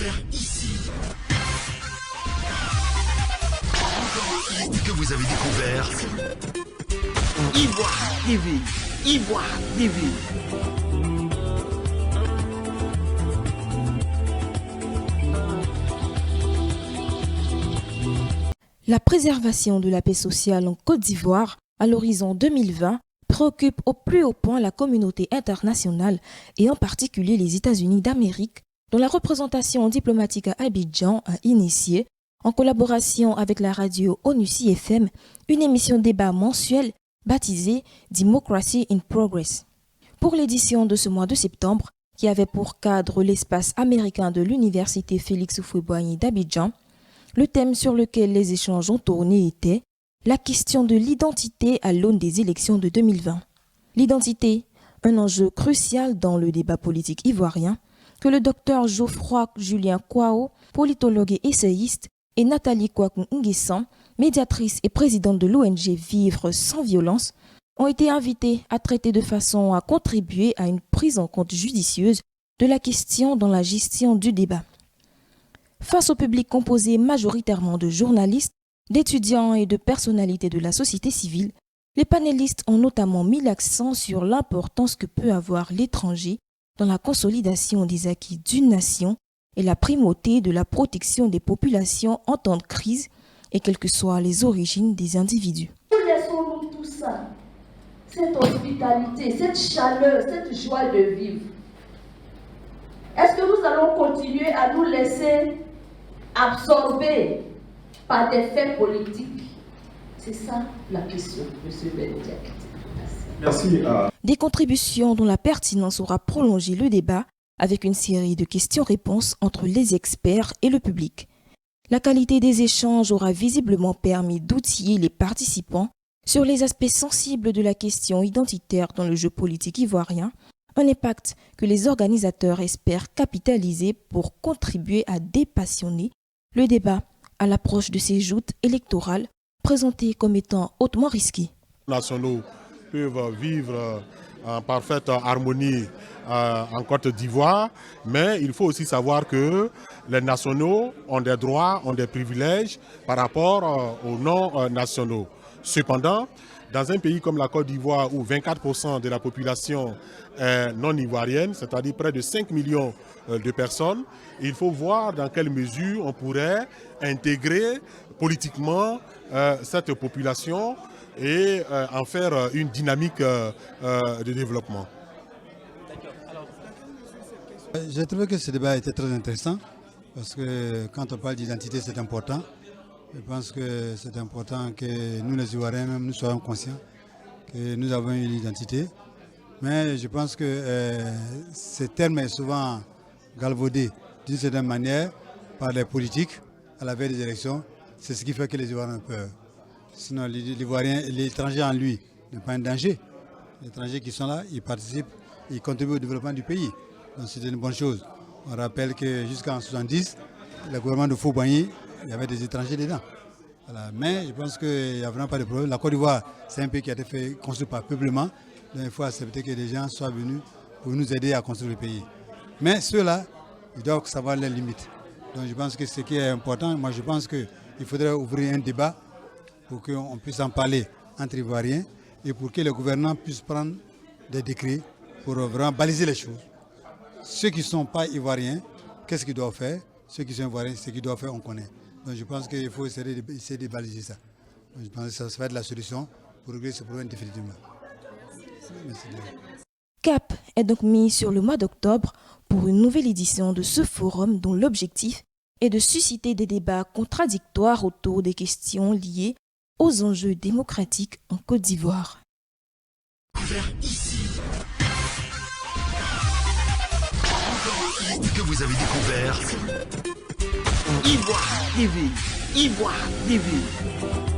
découvert ici. Que vous avez découvert Ivoire TV. Ivoire TV. La préservation de la paix sociale en Côte d'Ivoire à l'horizon 2020 préoccupe au plus haut point la communauté internationale et en particulier les États-Unis d'Amérique, dont la représentation diplomatique à Abidjan a initié, en collaboration avec la radio ONUCI FM, une émission débat mensuelle baptisée Democracy in Progress. Pour l'édition de ce mois de septembre, qui avait pour cadre l'espace américain de l'université Félix Houphouët-Boigny d'Abidjan, le thème sur lequel les échanges ont tourné était la question de l'identité à l'aune des élections de 2020. L'identité, un enjeu crucial dans le débat politique ivoirien, que le docteur Geoffroy Julien Kwao, politologue et essayiste, et Nathalie Kouakou Nguessan, médiatrice et présidente de l'ONG Vivre sans violence, ont été invités à traiter de façon à contribuer à une prise en compte judicieuse de la question dans la gestion du débat. Face au public composé majoritairement de journalistes, d'étudiants et de personnalités de la société civile, les panélistes ont notamment mis l'accent sur l'importance que peut avoir l'étranger dans la consolidation des acquis d'une nation et la primauté de la protection des populations en temps de crise et quelles que soient les origines des individus. Laissons-nous tout ça, cette hospitalité, cette chaleur, cette joie de vivre. Est-ce que nous allons continuer à nous laisser absorber par des faits politiques? C'est ça la question, M. Benedict. Merci. Des contributions dont la pertinence aura prolongé le débat avec une série de questions-réponses entre les experts et le public. La qualité des échanges aura visiblement permis d'outiller les participants sur les aspects sensibles de la question identitaire dans le jeu politique ivoirien, un impact que les organisateurs espèrent capitaliser pour contribuer à dépassionner le débat à l'approche de ces joutes électorales présentées comme étant hautement risquées. Les nationaux peuvent vivre en parfaite harmonie en Côte d'Ivoire, mais il faut aussi savoir que les nationaux ont des droits, ont des privilèges par rapport aux non-nationaux. Cependant, dans un pays comme la Côte d'Ivoire où 24% de la population est non ivoirienne, c'est-à-dire près de 5 millions de personnes, il faut voir dans quelle mesure on pourrait intégrer politiquement cette population et en faire une dynamique de développement. J'ai trouvé que ce débat était très intéressant parce que quand on parle d'identité, c'est important. Je pense que c'est important que nous les Ivoiriens, même, nous soyons conscients que nous avons une identité. Mais je pense que ce terme est souvent galvaudé d'une certaine manière par les politiques à la veille des élections. C'est ce qui fait que les Ivoiriens ont peur. Sinon, l'étranger en lui n'est pas un danger. Les étrangers qui sont là, ils participent, ils contribuent au développement du pays. Donc c'est une bonne chose. On rappelle que jusqu'en 1970, le gouvernement de Houphouët-Boigny, il y avait des étrangers dedans. Voilà. Mais je pense qu'il n'y a vraiment pas de problème. La Côte d'Ivoire, c'est un pays qui a été fait construit par peuplement. Donc il faut accepter que les gens soient venus pour nous aider à construire le pays. Mais ceux-là, ils doivent savoir les limites. Donc je pense que ce qui est important, moi je pense qu'il faudrait ouvrir un débat pour qu'on puisse en parler entre Ivoiriens et pour que les gouvernants puissent prendre des décrets pour vraiment baliser les choses. Ceux qui ne sont pas Ivoiriens, qu'est-ce qu'ils doivent faire? Ceux qui sont Ivoiriens, ce qu'ils doivent faire, on connaît. Donc je pense qu'il faut essayer de baliser ça. Donc, je pense que ça va être la solution pour régler ce problème définitivement. Merci. Cap est donc mis sur le mois d'octobre pour une nouvelle édition de ce forum dont l'objectif est de susciter des débats contradictoires autour des questions liées aux enjeux démocratiques en Côte d'Ivoire. Ici. Que vous avez découvert Ivoire TV. Ivoire TV.